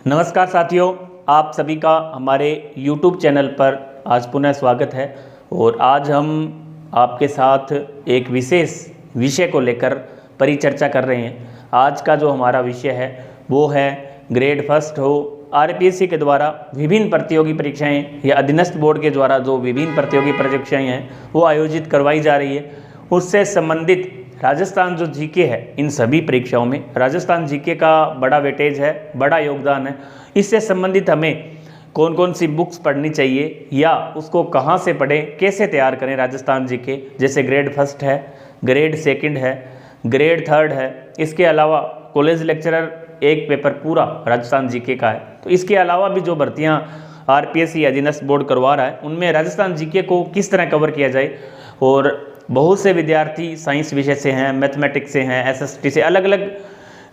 नमस्कार साथियों, आप सभी का हमारे YouTube चैनल पर आज पुनः स्वागत है। और आज हम आपके साथ एक विशेष विषय को लेकर परिचर्चा कर रहे हैं। आज का जो हमारा विषय है वो है ग्रेड फर्स्ट हो आरपीएससी के द्वारा विभिन्न प्रतियोगी परीक्षाएं या अधीनस्थ बोर्ड के द्वारा जो विभिन्न प्रतियोगी परीक्षाएं हैं वो आयोजित करवाई जा रही है, उससे संबंधित राजस्थान जो जीके है, इन सभी परीक्षाओं में राजस्थान जीके का बड़ा वेटेज है, बड़ा योगदान है। इससे संबंधित हमें कौन कौन सी बुक्स पढ़नी चाहिए या उसको कहाँ से पढ़ें, कैसे तैयार करें राजस्थान जीके, जैसे ग्रेड फर्स्ट है, ग्रेड सेकंड है, ग्रेड थर्ड है। इसके अलावा कॉलेज लेक्चरर एक पेपर पूरा राजस्थान जीके का है। तो इसके अलावा भी जो भर्तियाँ आरपीएससी अधीनस्थ बोर्ड करवा रहा है उनमें राजस्थान जीके को किस तरह कवर किया जाए। और बहुत से विद्यार्थी साइंस विषय से हैं, मैथमेटिक्स से हैं, एसएसटी से, अलग अलग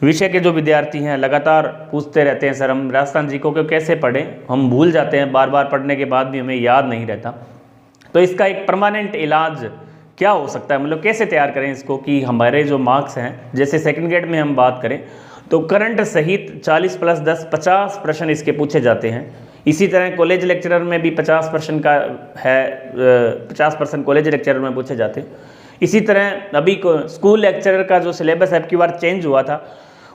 विषय के जो विद्यार्थी हैं लगातार पूछते रहते हैं, सर हम राजस्थान जीके को कैसे पढ़ें, हम भूल जाते हैं, बार बार पढ़ने के बाद भी हमें याद नहीं रहता। तो इसका एक परमानेंट इलाज क्या हो सकता है, मतलब कैसे तैयार करें इसको कि हमारे जो मार्क्स हैं, जैसे सेकंड ग्रेड में हम बात करें तो करंट सहित 40 + 10 50 प्रश्न इसके पूछे जाते हैं। इसी तरह कॉलेज लेक्चरर में भी 50% का है, 50% कॉलेज लेक्चरर में पूछे जाते हैं। इसी तरह अभी स्कूल लेक्चरर का जो सिलेबस अब की बार चेंज हुआ था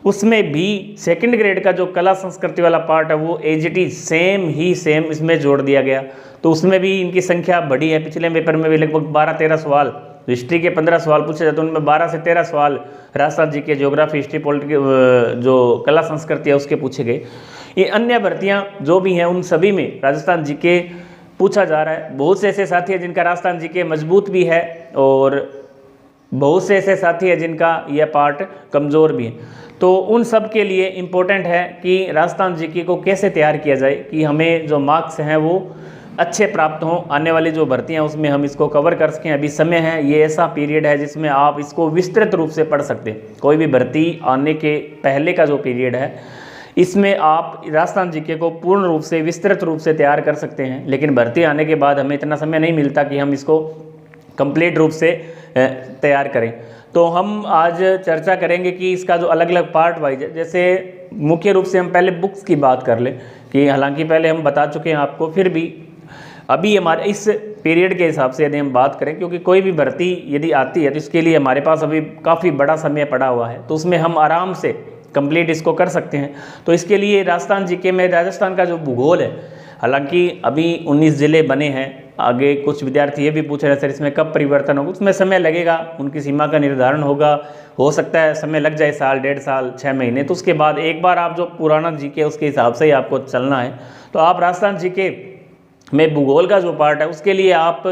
उसमें भी सेकंड ग्रेड का जो कला संस्कृति वाला पार्ट है वो एज इट इज सेम इसमें जोड़ दिया गया। तो उसमें भी इनकी संख्या बढ़ी है। पिछले पेपर में भी लगभग 12-13 सवाल, हिस्ट्री के 15 सवाल पूछे जाते हैं, उनमें 12 से 13 सवाल राजस्थान जी के ज्योग्राफी, हिस्ट्री, पॉलिटिकल जो कला संस्कृति है उसके पूछे गए। ये अन्य भर्तियां जो भी हैं उन सभी में राजस्थान जीके पूछा जा रहा है। बहुत से ऐसे साथी हैं जिनका राजस्थान जीके मजबूत भी है और बहुत से ऐसे साथी हैं जिनका यह पार्ट कमज़ोर भी है। तो उन सब के लिए इम्पोर्टेंट है कि राजस्थान जीके को कैसे तैयार किया जाए कि हमें जो मार्क्स हैं वो अच्छे प्राप्त हों, आने वाली जो भर्तियां उसमें हम इसको कवर कर सकें। अभी समय है, ये ऐसा पीरियड है जिसमें आप इसको विस्तृत रूप से पढ़ सकते हैं। कोई भी भर्ती आने के पहले का जो पीरियड है इसमें आप राजस्थान जीके को पूर्ण रूप से विस्तृत रूप से तैयार कर सकते हैं। लेकिन भर्ती आने के बाद हमें इतना समय नहीं मिलता कि हम इसको कंप्लीट रूप से तैयार करें। तो हम आज चर्चा करेंगे कि इसका जो अलग अलग पार्ट वाइज है, जैसे मुख्य रूप से हम पहले बुक्स की बात कर लें कि हालांकि पहले हम बता चुके हैं आपको, फिर भी अभी हमारे इस पीरियड के हिसाब से यदि हम बात करें, क्योंकि कोई भी भर्ती यदि आती है तो इसके लिए हमारे पास अभी काफ़ी बड़ा समय पड़ा हुआ है, तो उसमें हम आराम से कंप्लीट इसको कर सकते हैं। तो इसके लिए राजस्थान जीके में राजस्थान का जो भूगोल है, हालांकि अभी 19 ज़िले बने हैं, आगे कुछ विद्यार्थी ये भी पूछ रहे हैं सर इसमें कब परिवर्तन होगा, उसमें समय लगेगा, उनकी सीमा का निर्धारण होगा, हो सकता है समय लग जाए, साल, 1.5 साल, 6 महीने। तो उसके बाद एक बार आप जो पुराना जीके उसके हिसाब से ही आपको चलना है। तो आप राजस्थान जीके में भूगोल का जो पार्ट है उसके लिए आप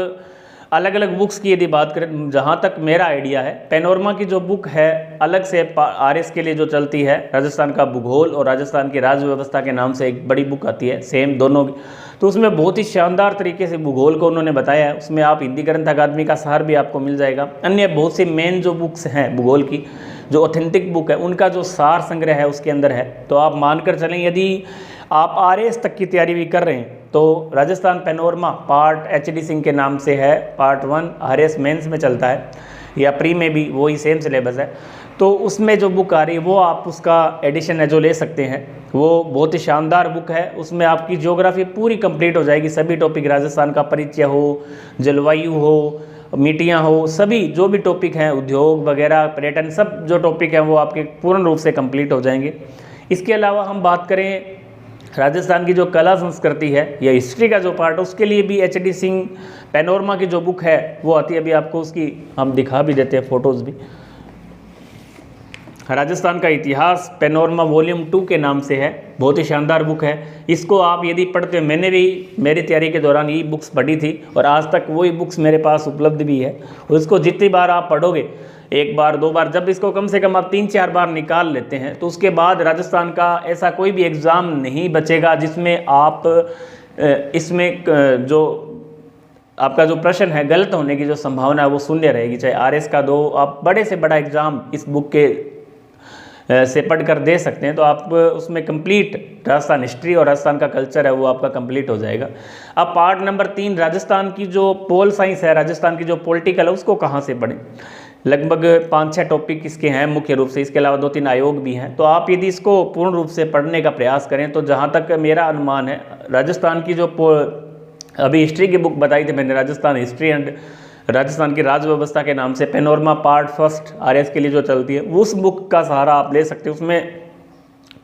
अलग अलग बुक्स की यदि बात करें, जहाँ तक मेरा आइडिया है, पैनोरमा की जो बुक है अलग से आरएस के लिए जो चलती है, राजस्थान का भूगोल और राजस्थान की राज्य व्यवस्था के नाम से एक बड़ी बुक आती है, सेम दोनों। तो उसमें बहुत ही शानदार तरीके से भूगोल को उन्होंने बताया है। उसमें आप हिंदी ग्रंथ अकादमी का सार भी आपको मिल जाएगा। अन्य बहुत सी मेन जो बुक्स हैं भूगोल की, जो ऑथेंटिक बुक है, उनका जो सार संग्रह है उसके अंदर है। तो आप मानकर चलें यदि आप आरएस तक की तैयारी भी कर रहे हैं तो Rajasthan panorama part HD Singh के नाम से है, पार्ट 1 आरएस मेंस में चलता है या प्री में भी वही सेम सिलेबस है। तो उसमें जो बुक आ रही है वो आप उसका एडिशन है जो ले सकते हैं, वो बहुत ही शानदार बुक है। उसमें आपकी ज्योग्राफी पूरी कंप्लीट हो जाएगी, सभी टॉपिक, राजस्थान का परिचय हो, जलवायु हो, मिट्टियाँ हो, सभी जो भी टॉपिक हैं, उद्योग वगैरह, पर्यटन, सब जो टॉपिक हैं वो आपके पूर्ण रूप से कंप्लीट हो जाएंगे। इसके अलावा हम बात करें राजस्थान की जो कला संस्कृति है या हिस्ट्री का जो पार्ट है उसके लिए भी एचडी सिंह पैनोरमा की जो बुक है वो आती है। अभी आपको उसकी हम दिखा भी देते हैं फ़ोटोज़ भी। राजस्थान का इतिहास पैनोरमा वॉल्यूम 2 के नाम से है, बहुत ही शानदार बुक है। इसको आप यदि पढ़ते, मैंने भी मेरी तैयारी के दौरान ये बुक्स पढ़ी थी और आज तक वही बुक्स मेरे पास उपलब्ध भी है। और इसको जितनी बार आप पढ़ोगे, 1 बार 2 बार, जब इसको कम से कम आप 3-4 बार निकाल लेते हैं तो उसके बाद राजस्थान का ऐसा कोई भी एग्ज़ाम नहीं बचेगा जिसमें आप इसमें जो आपका जो प्रश्न है गलत होने की जो संभावना है वो शून्य रहेगी। चाहे आरएस का दो, आप बड़े से बड़ा एग्ज़ाम इस बुक के से पढ़ कर दे सकते हैं। तो आप उसमें कंप्लीट राजस्थान हिस्ट्री और राजस्थान का कल्चर है वो आपका कंप्लीट हो जाएगा। अब पार्ट नंबर 3 राजस्थान की जो पोल साइंस है, राजस्थान की जो पॉलिटिकल है, उसको कहाँ से पढ़ें। लगभग 5-6 टॉपिक इसके हैं मुख्य रूप से, इसके अलावा 2-3 आयोग भी हैं। तो आप यदि इसको पूर्ण रूप से पढ़ने का प्रयास करें तो जहाँ तक मेरा अनुमान है, राजस्थान की जो अभी हिस्ट्री की बुक बताई थी मैंने, राजस्थान हिस्ट्री एंड राजस्थान की राज व्यवस्था के नाम से पेनोरमा पार्ट फर्स्ट आरएस के लिए जो चलती है, उस बुक का सहारा आप ले सकते हैं। उसमें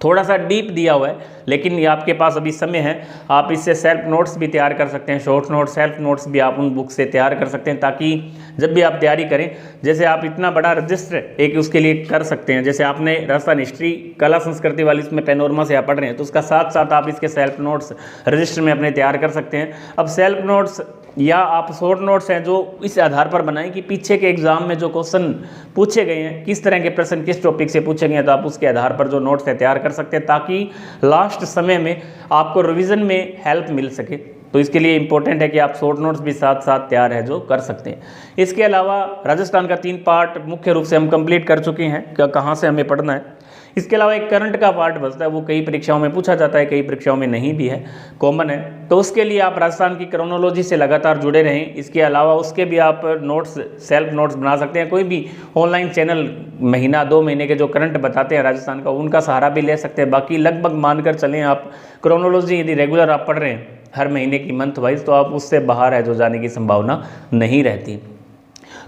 थोड़ा सा डीप दिया हुआ है, लेकिन ये आपके पास अभी समय है, आप इससे सेल्फ नोट्स भी तैयार कर सकते हैं, शॉर्ट नोट्स, सेल्फ नोट्स भी आप उन बुक से तैयार कर सकते हैं, ताकि जब भी आप तैयारी करें, जैसे आप इतना बड़ा रजिस्टर एक उसके लिए कर सकते हैं, जैसे आपने राजस्थान हिस्ट्री कला संस्कृति वाली इसमें पेनोरमा से आप पढ़ रहे हैं, तो उसका साथ साथ आप इसके सेल्फ नोट्स रजिस्टर में अपने तैयार कर सकते हैं। अब सेल्फ नोट्स या आप शॉर्ट नोट्स हैं जो इस आधार पर बनाएं कि पीछे के एग्जाम में जो क्वेश्चन पूछे गए हैं, किस तरह के प्रश्न किस टॉपिक से पूछे गए हैं, तो आप उसके आधार पर जो नोट्स है तैयार कर सकते हैं, ताकि लास्ट समय में आपको रिवीजन में हेल्प मिल सके। तो इसके लिए इंपॉर्टेंट है कि आप शॉर्ट नोट्स भी साथ साथ तैयार है जो कर सकते हैं। इसके अलावा राजस्थान का 3 पार्ट मुख्य रूप से हम कंप्लीट कर चुके हैं, कहाँ से हमें पढ़ना है। इसके अलावा एक करंट का पार्ट बचता है, वो कई परीक्षाओं में पूछा जाता है, कई परीक्षाओं में नहीं भी है, कॉमन है। तो उसके लिए आप राजस्थान की क्रोनोलॉजी से लगातार जुड़े रहें। इसके अलावा उसके भी आप नोट्स, सेल्फ नोट्स बना सकते हैं। कोई भी ऑनलाइन चैनल महीना 2 महीने के जो करंट बताते हैं राजस्थान का, उनका सहारा भी ले सकते हैं। बाकी लगभग मानकर चलें आप क्रोनोलॉजी यदि रेगुलर आप पढ़ रहे हैं हर महीने की मंथ वाइज, तो आप उससे बाहर है जो जाने की संभावना नहीं रहती।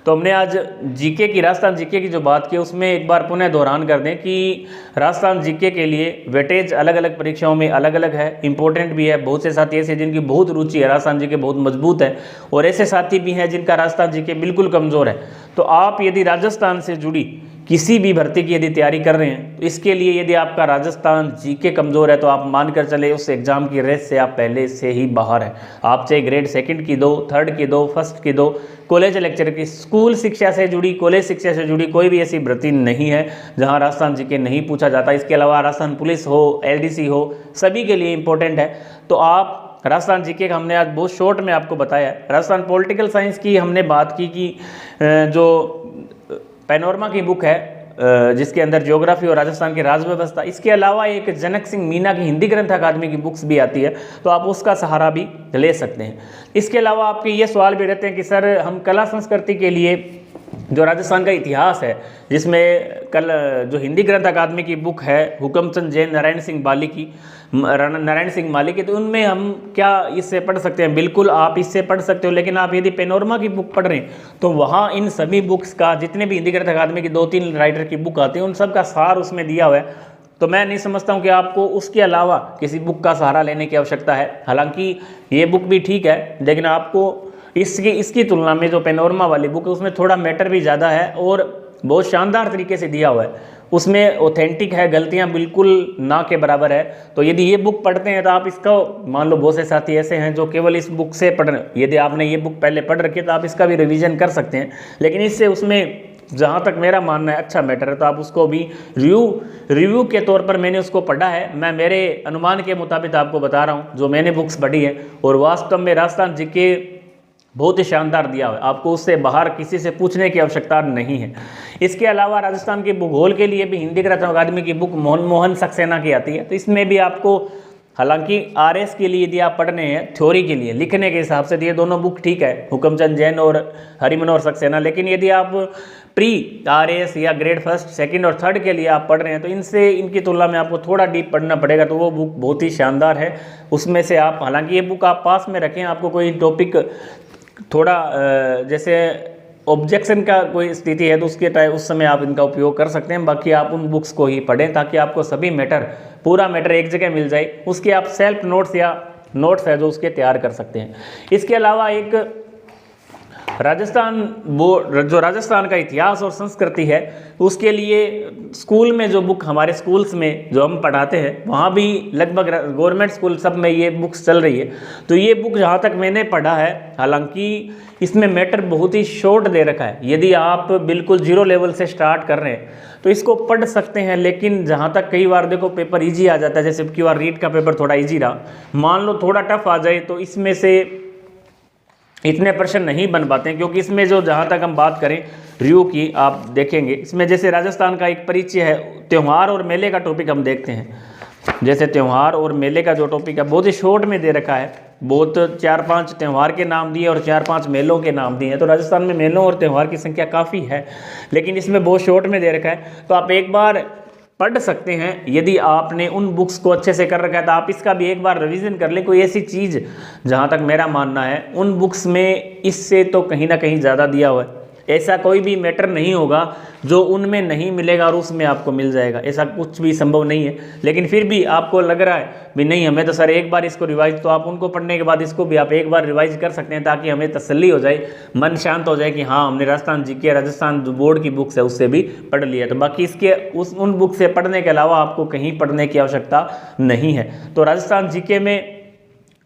तो हमने आज जीके की, राजस्थान जीके की जो बात की, उसमें एक बार पुनः दोहरान कर दें कि राजस्थान जीके के लिए वेटेज अलग अलग परीक्षाओं में अलग अलग है, इंपॉर्टेंट भी है। बहुत से साथी ऐसे जिनकी बहुत रुचि है, राजस्थान जीके बहुत मजबूत है, और ऐसे साथी भी हैं जिनका राजस्थान जीके बिल्कुल कमज़ोर है। तो आप यदि राजस्थान से जुड़ी किसी भी भर्ती की यदि तैयारी कर रहे हैं, तो इसके लिए यदि आपका राजस्थान जीके कमज़ोर है तो आप मानकर चले उस एग्ज़ाम की रेस से आप पहले से ही बाहर हैं। आप चाहे ग्रेड 2 की दो, 3rd की दो, 1st की दो, कॉलेज लेक्चर की, स्कूल शिक्षा से जुड़ी, कॉलेज शिक्षा से जुड़ी कोई भी ऐसी भर्ती नहीं है जहां राजस्थान जीके नहीं पूछा जाता। इसके अलावा राजस्थान पुलिस हो, LDC हो, सभी के लिए इंपॉर्टेंट है। तो आप राजस्थान जीके का हमने आज बहुत शॉर्ट में आपको बताया। राजस्थान पॉलिटिकल साइंस की हमने बात की कि जो पेनोरमा की बुक है जिसके अंदर ज्योग्राफी और राजस्थान की राज व्यवस्था, इसके अलावा एक जनक सिंह मीना की हिंदी ग्रंथ अकादमी की बुक्स भी आती है, तो आप उसका सहारा भी ले सकते हैं। इसके अलावा आपके ये सवाल भी रहते हैं कि सर हम कला संस्कृति के लिए जो राजस्थान का इतिहास है, जिसमें कल जो हिंदी ग्रंथ अकादमी की बुक है हुकमचंद जैन, नारायण सिंह माली की, तो उनमें हम क्या इससे पढ़ सकते हैं? बिल्कुल आप इससे पढ़ सकते हो, लेकिन आप यदि पेनोरमा की बुक पढ़ रहे हैं तो वहाँ इन सभी बुक्स का, जितने भी हिंदी ग्रंथ अकादमी की 2-3 राइटर की बुक आती है, उन सब का सार उसमें दिया हुआ है। तो मैं नहीं समझता हूँ कि आपको उसके अलावा किसी बुक का सहारा लेने की आवश्यकता है। हालांकि ये बुक भी ठीक है, लेकिन आपको इसकी तुलना में जो पेनोरमा वाली बुक है उसमें थोड़ा मैटर भी ज़्यादा है और बहुत शानदार तरीके से दिया हुआ है। उसमें ऑथेंटिक है, गलतियां बिल्कुल ना के बराबर है। तो यदि ये बुक पढ़ते हैं तो आप इसका, मान लो बहुत से साथी ऐसे हैं जो केवल इस बुक से पढ़ रहे हैं, यदि आपने ये बुक पहले पढ़ रखी है तो आप इसका भी रिवीजन कर सकते हैं, लेकिन इससे उसमें जहाँ तक मेरा मानना है अच्छा मैटर है, तो आप उसको भी रिव्यू के तौर पर मैंने उसको पढ़ा है। मैं मेरे अनुमान के मुताबिक आपको बता रहा हूँ जो मैंने बुक्स पढ़ी है, और वास्तव में राजस्थान जीके बहुत ही शानदार दिया हुआ है, आपको उससे बाहर किसी से पूछने की आवश्यकता नहीं है। इसके अलावा राजस्थान के भूगोल के लिए भी हिंदी ग्रंथ अकादमी की बुक मोहन सक्सेना की आती है, तो इसमें भी आपको, हालांकि RS के लिए यदि आप पढ़ रहे हैं थ्योरी के लिए लिखने के हिसाब से, तो ये दोनों बुक ठीक है, हुकमचंद जैन और हरिमनोहर सक्सेना। लेकिन यदि आप प्री RS या ग्रेड 1st, 2nd और 3rd के लिए आप पढ़ रहे हैं तो इनकी तुलना में आपको थोड़ा डीप पढ़ना पड़ेगा, तो वो बुक बहुत ही शानदार है। उसमें से आप, हालांकि ये बुक आप पास में रखें, आपको कोई टॉपिक थोड़ा जैसे ऑब्जेक्शन का कोई स्थिति है तो उस समय आप इनका उपयोग कर सकते हैं। बाकी आप उन बुक्स को ही पढ़ें ताकि आपको सभी मैटर, पूरा मैटर एक जगह मिल जाए। उसके आप सेल्फ नोट्स या नोट्स है जो उसके तैयार कर सकते हैं। इसके अलावा एक जो राजस्थान का इतिहास और संस्कृति है, उसके लिए स्कूल में जो बुक, हमारे स्कूल्स में जो हम पढ़ाते हैं, वहाँ भी लगभग गवर्नमेंट स्कूल सब में ये बुक्स चल रही है। तो ये बुक जहाँ तक मैंने पढ़ा है, हालांकि इसमें मैटर बहुत ही शॉर्ट दे रखा है। यदि आप बिल्कुल 0 लेवल से स्टार्ट कर रहे हैं तो इसको पढ़ सकते हैं, लेकिन जहाँ तक कई बार देखो पेपर ईजी आ जाता है, जैसे अब की बार रीट का पेपर थोड़ा ईजी रहा, मान लो थोड़ा टफ आ जाए तो इसमें से इतने प्रश्न नहीं बन पाते हैं, क्योंकि इसमें जो, जहाँ तक हम बात करें रिव्यू की, आप देखेंगे इसमें जैसे राजस्थान का एक परिचय है, त्यौहार और मेले का टॉपिक हम देखते हैं। जैसे त्यौहार और मेले का जो टॉपिक है बहुत ही शॉर्ट में दे रखा है, बहुत 4-5 त्यौहार के नाम दिए और 4-5 मेलों के नाम दिए हैं। तो राजस्थान में मेलों और त्यौहार की संख्या काफ़ी है, लेकिन इसमें बहुत शॉर्ट में दे रखा है। तो आप एक बार पढ़ सकते हैं, यदि आपने उन बुक्स को अच्छे से कर रखा है तो आप इसका भी एक बार रिवीजन कर लें। कोई ऐसी चीज़, जहाँ तक मेरा मानना है, उन बुक्स में इससे तो कहीं ना कहीं ज़्यादा दिया हुआ है। ऐसा कोई भी मैटर नहीं होगा जो उनमें नहीं मिलेगा और उसमें आपको मिल जाएगा, ऐसा कुछ भी संभव नहीं है। लेकिन फिर भी आपको लग रहा है भी नहीं, हमें तो सर एक बार इसको रिवाइज, तो आप उनको पढ़ने के बाद इसको भी आप एक बार रिवाइज कर सकते हैं, ताकि हमें तसल्ली हो जाए, मन शांत हो जाए कि हाँ, हमने राजस्थान जीके, राजस्थान जो बोर्ड की बुक्स है उससे भी पढ़ लिया। तो बाकी इसके उन बुक से पढ़ने के अलावा आपको कहीं पढ़ने की आवश्यकता नहीं है। तो राजस्थान जीके में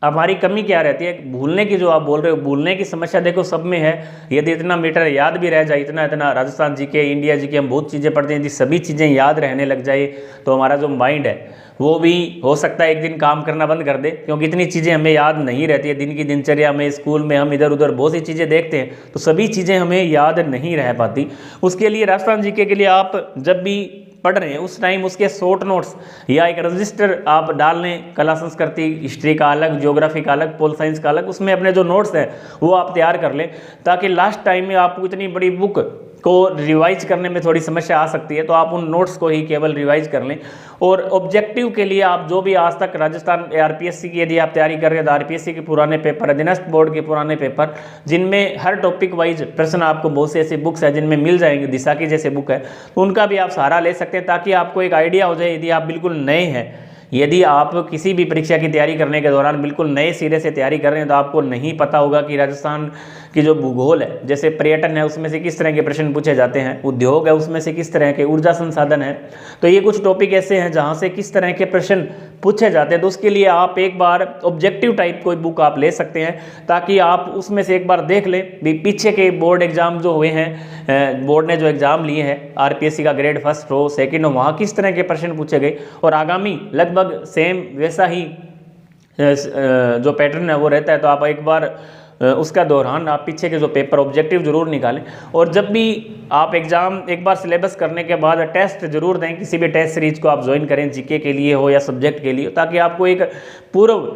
हमारी कमी क्या रहती है? भूलने की, जो आप बोल रहे हो, भूलने की समस्या देखो सब में है। यदि इतना मीटर याद भी रह जाए, इतना राजस्थान जीके, इंडिया जीके, हम बहुत चीज़ें पढ़ते हैं, यदि सभी चीज़ें याद रहने लग जाए तो हमारा जो माइंड है वो भी हो सकता है एक दिन काम करना बंद कर दे, क्योंकि इतनी चीज़ें हमें याद नहीं रहती है। दिन की दिनचर्या में, स्कूल में हम इधर उधर बहुत सी चीज़ें देखते हैं, तो सभी चीज़ें हमें याद नहीं रह पाती। उसके लिए राजस्थान जीके के लिए आप जब भी पढ़ रहे हैं उस टाइम उसके शॉर्ट नोट्स या एक रजिस्टर आप डाल लें, कला संस्कृति हिस्ट्री का अलग, ज्योग्राफी का अलग, पोल साइंस का अलग, उसमें अपने जो नोट्स हैं वो आप तैयार कर लें, ताकि लास्ट टाइम में आपको इतनी बड़ी बुक को रिवाइज करने में थोड़ी समस्या आ सकती है। तो आप उन नोट्स को ही केवल रिवाइज कर लें। और ऑब्जेक्टिव के लिए आप जो भी आज तक राजस्थान आरपीएससी की यदि आप तैयारी कर रहे हैं तो आरपीएससी के पुराने पेपर, अधीनस्थ बोर्ड के पुराने पेपर, जिनमें हर टॉपिक वाइज प्रश्न आपको, बहुत से ऐसी बुक्स है जिनमें मिल जाएंगे, दिशा की जैसे बुक है, तो उनका भी आप सहारा ले सकते हैं, ताकि आपको एक आइडिया हो जाए। यदि आप बिल्कुल नए हैं, यदि आप किसी भी परीक्षा की तैयारी करने के दौरान बिल्कुल नए सिरे से तैयारी कर रहे हैं, तो आपको नहीं पता होगा कि राजस्थान की जो भूगोल है, जैसे पर्यटन है उसमें से किस तरह के प्रश्न पूछे जाते हैं, उद्योग है उसमें से किस तरह के, ऊर्जा संसाधन है, तो ये कुछ टॉपिक ऐसे हैं जहाँ से किस तरह के प्रश्न पूछे जाते हैं। तो उसके लिए आप एक बार ऑब्जेक्टिव टाइप कोई बुक आप ले सकते हैं, ताकि आप उसमें से एक बार देख लें भी पीछे के बोर्ड एग्जाम जो हुए हैं, बोर्ड ने जो एग्जाम लिए हैं, आरपीएससी का ग्रेड फर्स्ट हो, सेकेंड हो, वहाँ किस तरह के प्रश्न पूछे गए, और आगामी लगभग सेम वैसा ही जो पैटर्न है वो रहता है। तो आप एक बार उसका दौरान आप पीछे के जो पेपर ऑब्जेक्टिव जरूर निकालें। और जब भी आप एग्ज़ाम एक बार सिलेबस करने के बाद टेस्ट जरूर दें, किसी भी टेस्ट सीरीज को आप ज्वाइन करें, जीके के लिए हो या सब्जेक्ट के लिए, ताकि आपको एक पूर्व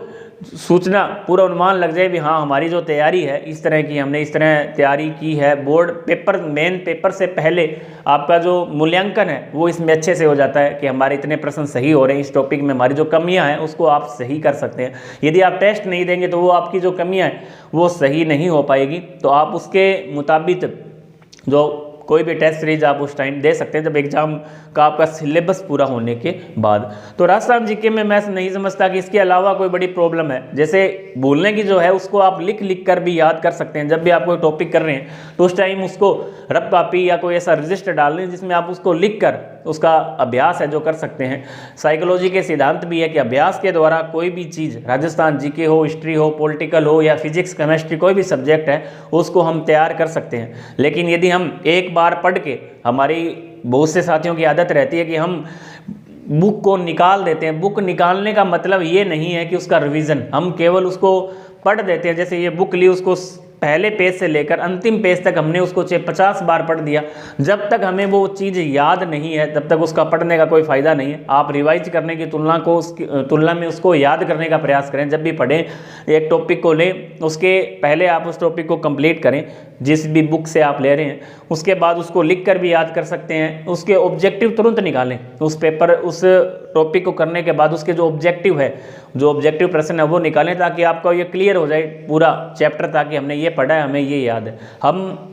सूचना, पूरा अनुमान लग जाए भी हाँ, हमारी जो तैयारी है इस तरह की, हमने इस तरह तैयारी की है। बोर्ड पेपर, मेन पेपर से पहले आपका जो मूल्यांकन है वो इसमें अच्छे से हो जाता है कि हमारे इतने प्रश्न सही हो रहे हैं, इस टॉपिक में हमारी जो कमियां हैं उसको आप सही कर सकते हैं। यदि आप टेस्ट नहीं देंगे तो वो आपकी जो कमियां हैं वो सही नहीं हो पाएगी। तो आप उसके मुताबिक जो कोई भी टेस्ट सीरीज आप उस टाइम दे सकते हैं, जब एग्जाम का आपका सिलेबस पूरा होने के बाद। तो राजस्थान जीके में मैं नहीं समझता कि इसके अलावा कोई बड़ी प्रॉब्लम है। जैसे भूलने की जो है उसको आप लिख लिख कर भी याद कर सकते हैं। जब भी आप कोई टॉपिक कर रहे हैं तो उस टाइम उसको रफ कॉपी या कोई ऐसा रजिस्टर डाल लें जिसमें आप उसको लिख कर उसका अभ्यास है जो कर सकते हैं। साइकोलॉजी के सिद्धांत भी है कि अभ्यास के द्वारा कोई भी चीज़, राजस्थान जीके हो, हिस्ट्री हो, पॉलिटिकल हो या फिजिक्स, केमिस्ट्री, कोई भी सब्जेक्ट है उसको हम तैयार कर सकते हैं। लेकिन यदि हम एक बार पढ़ के, हमारी बहुत से साथियों की आदत रहती है कि हम बुक को निकाल देते हैं। बुक निकालने का मतलब ये नहीं है कि उसका रिवीजन, हम केवल उसको पढ़ देते हैं। जैसे ये बुक ली, उसको पहले पेज से लेकर अंतिम पेज तक हमने उसको 50 बार पढ़ दिया, जब तक हमें वो चीज़ याद नहीं है तब तक उसका पढ़ने का कोई फ़ायदा नहीं है। आप रिवाइज करने की तुलना में उसको याद करने का प्रयास करें। जब भी पढ़ें, एक टॉपिक को लें, उसके पहले आप उस टॉपिक को कंप्लीट करें जिस भी बुक से आप ले रहे हैं, उसके बाद उसको लिख कर भी याद कर सकते हैं। उसके ऑब्जेक्टिव तुरंत निकालें, उस पेपर, उस टॉपिक को करने के बाद उसके जो ऑब्जेक्टिव है, जो ऑब्जेक्टिव प्रश्न है वो निकालें, ताकि आपका ये क्लियर हो जाए पूरा चैप्टर, ताकि हमने ये पढ़ा है, हमें ये याद है। हम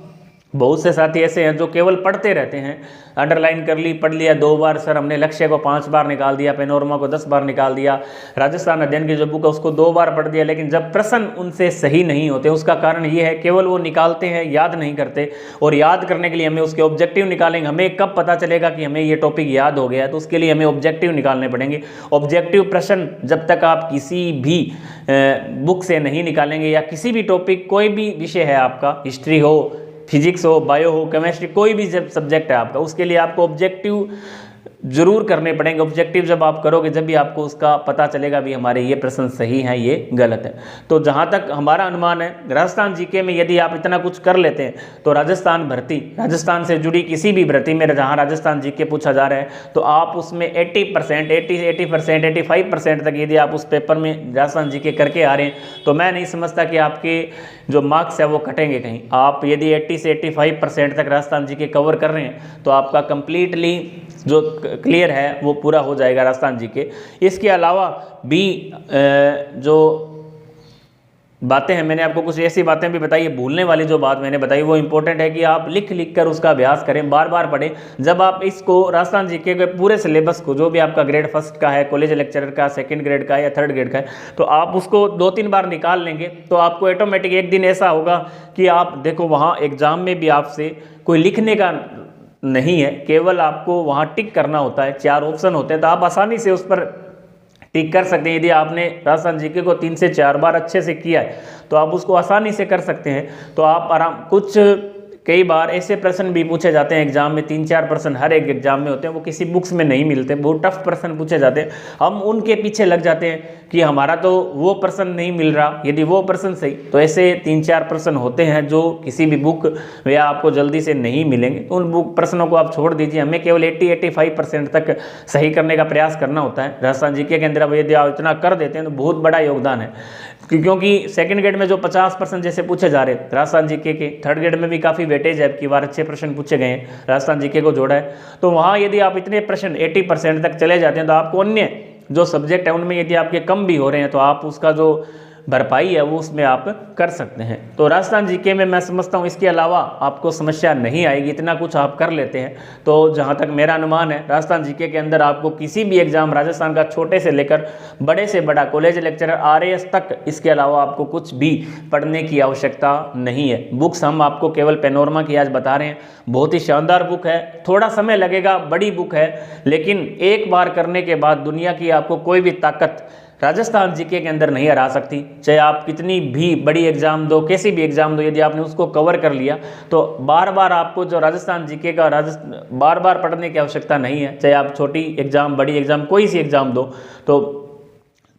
बहुत से साथी ऐसे हैं जो केवल पढ़ते रहते हैं, अंडरलाइन कर ली, पढ़ लिया 2 बार, सर हमने लक्ष्य को 5 बार निकाल दिया, पेनोरमा को 10 बार निकाल दिया, राजस्थान अध्ययन की जो बुक है उसको 2 बार पढ़ दिया। लेकिन जब प्रश्न उनसे सही नहीं होते, उसका कारण ये है केवल वो निकालते हैं, याद नहीं करते। और याद करने के लिए हमें उसके ऑब्जेक्टिव निकालेंगे। हमें कब पता चलेगा कि हमें ये टॉपिक याद हो गया है? तो उसके लिए हमें ऑब्जेक्टिव निकालने पड़ेंगे। ऑब्जेक्टिव प्रश्न जब तक आप किसी भी बुक से नहीं निकालेंगे, या किसी भी टॉपिक, कोई भी विषय है आपका, हिस्ट्री हो, फिजिक्स हो, बायो हो, केमिस्ट्री, कोई भी सब्जेक्ट है आपका, उसके लिए आपको ऑब्जेक्टिव जरूर करने पड़ेंगे। ऑब्जेक्टिव जब आप करोगे जब भी आपको उसका पता चलेगा भी हमारे ये प्रश्न सही हैं ये गलत है। तो जहाँ तक हमारा अनुमान है, राजस्थान जीके में यदि आप इतना कुछ कर लेते हैं तो राजस्थान भर्ती, राजस्थान से जुड़ी किसी भी भर्ती में जहाँ राजस्थान जीके पूछा जा रहा है तो आप उसमें 80%, 85% तक यदि आप उस पेपर में राजस्थान जीके करके आ रहे हैं तो मैं नहीं समझता कि आपके जो मार्क्स है वो कटेंगे कहीं। आप यदि 80 से 85% तक राजस्थान जीके कवर कर रहे हैं तो आपका कंप्लीटली जो क्लियर है वो पूरा हो जाएगा राजस्थान जीके। इसके अलावा भी जो बातें हैं, मैंने आपको कुछ ऐसी बातें भी बताई है, भूलने वाली जो बात मैंने बताई वो इंपॉर्टेंट है कि आप लिख लिख कर उसका अभ्यास करें, बार बार पढ़ें। जब आप इसको राजस्थान जीके के पूरे सिलेबस को, जो भी आपका ग्रेड फर्स्ट का है, कॉलेज लेक्चरर का, सेकंड ग्रेड का या थर्ड ग्रेड का है, तो आप उसको 2-3 बार निकाल लेंगे तो आपको ऑटोमेटिक एक दिन ऐसा होगा कि आप देखो वहाँ एग्जाम में भी आपसे कोई लिखने का नहीं है, केवल आपको वहाँ टिक करना होता है, 4 ऑप्शन होते हैं तो आप आसानी से उस पर टिक कर सकते हैं। यदि आपने राजस्थान जीके को 3 से 4 बार अच्छे से किया है तो आप उसको आसानी से कर सकते हैं। तो आप आराम, कुछ कई बार ऐसे प्रश्न भी पूछे जाते हैं एग्जाम में, 3-4 प्रश्न हर एक एग्जाम में होते हैं, वो किसी बुक्स में नहीं मिलते, बहुत टफ प्रश्न पूछे जाते हैं, हम उनके पीछे लग जाते हैं कि हमारा तो वो प्रश्न नहीं मिल रहा। यदि वो प्रश्न सही, तो ऐसे 3-4 प्रश्न होते हैं जो किसी भी बुक या आपको जल्दी से नहीं मिलेंगे, तो उन बुक प्रश्नों को आप छोड़ दीजिए। हमें केवल 80-85% तक सही करने का प्रयास करना होता है राजस्थान जीके के अंदर। अब यदि आप इतना कर देते हैं तो बहुत बड़ा योगदान है, क्योंकि सेकंड ग्रेड में जो 50% जैसे पूछे जा रहे राजस्थान जीके के, थर्ड ग्रेड में भी काफ़ी वेटेज है, अब की बार अच्छे प्रश्न पूछे गए हैं, राजस्थान जीके को जोड़ा है, तो वहाँ यदि आप इतने प्रश्न 80% तक चले जाते हैं तो आपको अन्य जो सब्जेक्ट है उनमें यदि आपके कम भी हो रहे हैं तो आप उसका जो भरपाई है वो उसमें आप कर सकते हैं। तो राजस्थान जीके में मैं समझता हूँ इसके अलावा आपको समस्या नहीं आएगी, इतना कुछ आप कर लेते हैं। तो जहाँ तक मेरा अनुमान है, राजस्थान जीके के अंदर आपको किसी भी एग्जाम राजस्थान का छोटे से लेकर बड़े से बड़ा कॉलेज लेक्चरर RAS तक, इसके अलावा आपको कुछ भी पढ़ने की आवश्यकता नहीं है। बुक्स हम आपको केवल पैनोरमा की आज बता रहे हैं, बहुत ही शानदार बुक है, थोड़ा समय लगेगा, बड़ी बुक है, लेकिन एक बार करने के बाद दुनिया की आपको कोई भी ताकत राजस्थान जीके के अंदर नहीं हरा सकती। चाहे आप कितनी भी बड़ी एग्जाम दो, कैसी भी एग्जाम दो, यदि आपने उसको कवर कर लिया तो बार बार आपको जो राजस्थान जीके का बार बार पढ़ने की आवश्यकता नहीं है। चाहे आप छोटी एग्जाम, बड़ी एग्जाम, कोई सी एग्जाम दो तो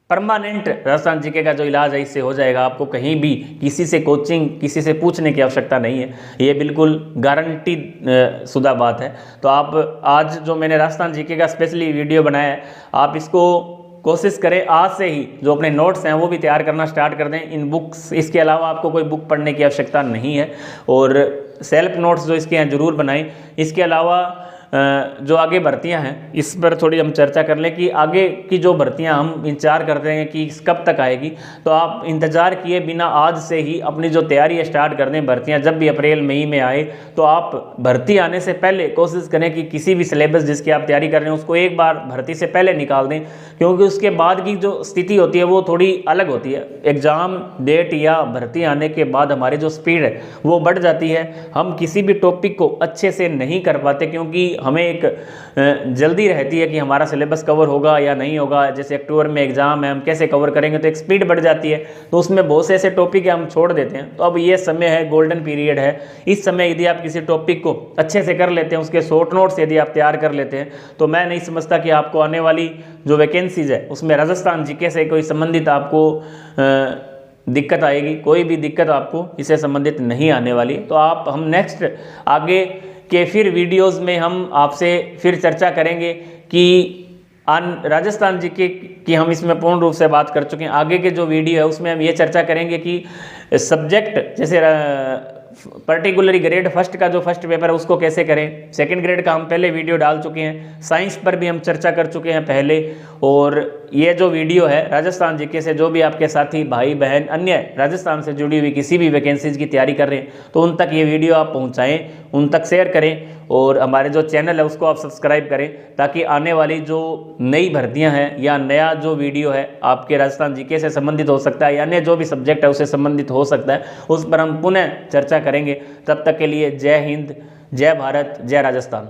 परमानेंट राजस्थान जीके का जो इलाज है इससे हो जाएगा। आपको कहीं भी किसी से कोचिंग, किसी से पूछने की आवश्यकता नहीं है, ये बिल्कुल गारंटी शुदा बात है। तो आप आज जो मैंने राजस्थान जीके का स्पेशली वीडियो बनाया है, आप इसको कोशिश करें आज से ही जो अपने नोट्स हैं वो भी तैयार करना स्टार्ट कर दें, इन बुक्स। इसके अलावा आपको कोई बुक पढ़ने की आवश्यकता नहीं है, और सेल्फ नोट्स जो इसके हैं ज़रूर बनाएं। इसके अलावा जो आगे भर्तियां हैं इस पर थोड़ी हम चर्चा कर लें कि आगे की जो भर्तियां हम इंतजार कर रहे हैं कि कब तक आएगी, तो आप इंतज़ार किए बिना आज से ही अपनी जो तैयारी है स्टार्ट कर दें। भर्तियां जब भी अप्रैल मई में आए तो आप भर्ती आने से पहले कोशिश करें कि किसी भी सिलेबस जिसकी आप तैयारी कर रहे हैं उसको एक बार भर्ती से पहले निकाल दें, क्योंकि उसके बाद की जो स्थिति होती है वो थोड़ी अलग होती है। एग्ज़ाम डेट या भर्ती आने के बाद हमारी जो स्पीड है वो बढ़ जाती है, हम किसी भी टॉपिक को अच्छे से नहीं कर पाते, क्योंकि हमें एक जल्दी रहती है कि हमारा सिलेबस कवर होगा या नहीं होगा। जैसे अक्टूबर में एग्जाम है, हम कैसे कवर करेंगे, तो एक स्पीड बढ़ जाती है, तो उसमें बहुत से ऐसे टॉपिक हम छोड़ देते हैं। तो अब ये समय है, गोल्डन पीरियड है, इस समय यदि आप किसी टॉपिक को अच्छे से कर लेते हैं, उसके शॉर्ट नोट्स यदि आप तैयार कर लेते हैं, तो मैं नहीं समझता कि आपको आने वाली जो वैकेंसीज है उसमें राजस्थान जीके से कोई संबंधित आपको दिक्कत आएगी। कोई भी दिक्कत आपको इससे संबंधित नहीं आने वाली। तो आप हम नेक्स्ट आगे के फिर वीडियोस में हम आपसे फिर चर्चा करेंगे कि राजस्थान जीके की हम इसमें पूर्ण रूप से बात कर चुके हैं। आगे के जो वीडियो है उसमें हम ये चर्चा करेंगे कि सब्जेक्ट जैसे पर्टिकुलरली ग्रेड फर्स्ट का जो फर्स्ट पेपर है उसको कैसे करें। सेकंड ग्रेड का हम पहले वीडियो डाल चुके हैं, साइंस पर भी हम चर्चा कर चुके हैं पहले। और ये जो वीडियो है राजस्थान जीके से जो भी आपके साथी भाई बहन अन्य राजस्थान से जुड़ी हुई किसी भी वैकेंसीज की तैयारी कर रहे हैं तो उन तक ये वीडियो आप पहुंचाएं, उन तक शेयर करें, और हमारे जो चैनल है उसको आप सब्सक्राइब करें, ताकि आने वाली जो नई भर्तियां हैं या नया जो वीडियो है आपके राजस्थान जीके से संबंधित हो सकता है या अन्य जो भी सब्जेक्ट है उससे संबंधित हो सकता है, उस पर हम पुनः चर्चा करेंगे। तब तक के लिए जय हिंद, जय भारत, जय राजस्थान।